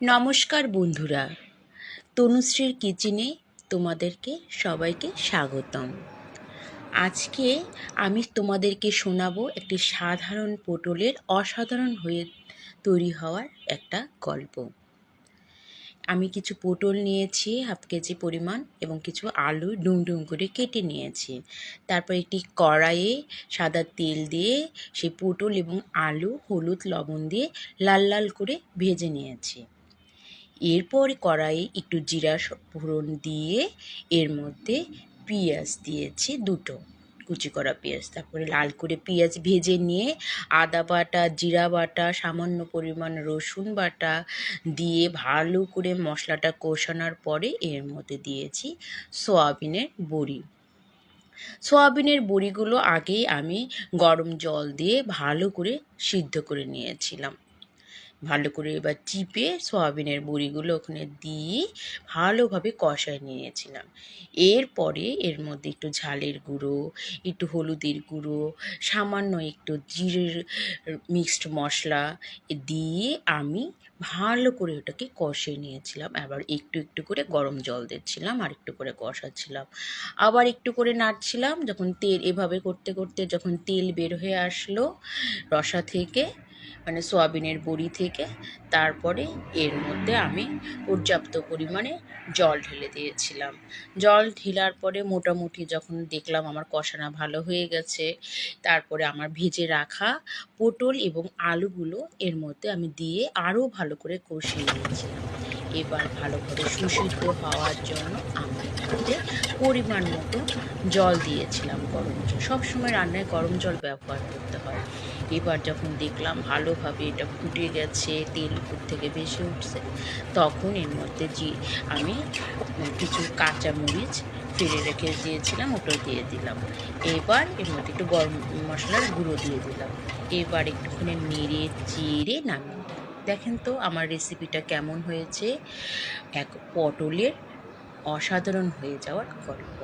নমস্কার বন্ধুরা, তনুশ্রীর কিচেনে তোমাদেরকে সবাইকে স্বাগতম। আজকে আমি তোমাদেরকে শোনাবো একটি সাধারণ পটলের অসাধারণ হয়ে তৈরি হওয়ার একটা গল্প। আমি কিছু পটল নিয়েছি হাফ কেজি পরিমাণ এবং কিছু আলু ডুম ডুম করে কেটে নিয়েছি। তারপর একটি কড়াইয়ে সাদা তেল দিয়ে সেই পটল এবং আলু হলুদ লবণ দিয়ে লাল লাল করে ভেজে নিয়েছি। এরপর কড়াইয়ে একটু জিরা ফোড়ন দিয়ে এর মধ্যে পেঁয়াজ দিয়েছি দুটো কুচি করা পেঁয়াজ। তারপরে লাল করে পেঁয়াজ ভেজে নিয়ে আদা বাটা, জিরা বাটা, সামান্য পরিমাণ রসুন বাটা দিয়ে ভালো করে মশলাটা কষানোর পরে এর মধ্যে দিয়েছি সয়াবিনের বড়ি। সয়াবিনের বড়িগুলো আগেই আমি গরম জল দিয়ে ভালো করে সিদ্ধ করে নিয়েছিলাম। ভালো করে এবার চিপে সয়াবিনের বড়িগুলো ওখানে দিয়ে ভালোভাবে কষায় নিয়েছিলাম। এরপরে এর মধ্যে একটু ঝালের গুঁড়ো, একটু হলুদের গুঁড়ো, সামান্য একটু জিরের মিক্সড মশলা দিয়ে আমি ভালো করে ওটাকে কষিয়ে নিয়েছিলাম। আবার একটু একটু করে গরম জল দিচ্ছিলাম, আর একটু করে কষাচ্ছিলাম, আবার একটু করে নাড়ছিলাম। যখন তেল এভাবে করতে করতে যখন তেল বের হয়ে আসলো রসা থেকে, মানে সয়াবিনের বড়ি থেকে, তারপরে এর মধ্যে আমি পর্যাপ্ত পরিমাণে জল ঢেলে দিয়েছিলাম। জল ঢেলার পরে মোটামুটি যখন দেখলাম আমার কষানো ভালো হয়ে গেছে, তারপরে আমার ভেজে রাখা পটল এবং আলুগুলো এর মধ্যে আমি দিয়ে আরও ভালো করে কষিয়ে নিয়েছিলাম। এবার ভালোভাবে সুসিদ্ধ হওয়ার জন্য আমি এর মধ্যে পরিমাণ মতো জল দিয়েছিলাম, গরম জল। সবসময় রান্নায় গরম জল ব্যবহার করতে হয়। এবার যখন দেখলাম ভালোভাবে এটা ফুটে গেছে, তেল উপর থেকে ভেসে উঠছে, তখন এর মধ্যে আমি কিছু কাঁচা মরিচ ফেলে রেখে দিয়েছিলাম, ওটাও দিয়ে দিলাম। এবার এর মধ্যে একটু গরম মশলার গুঁড়ো দিয়ে দিলাম। এবার একটুখানি নেড়ে চেড়ে নামিয়ে দেখেন তো আমার রেসিপিটা কেমন হয়েছে। এক পটলের অসাধারণ হয়ে যাওয়ার গল্প।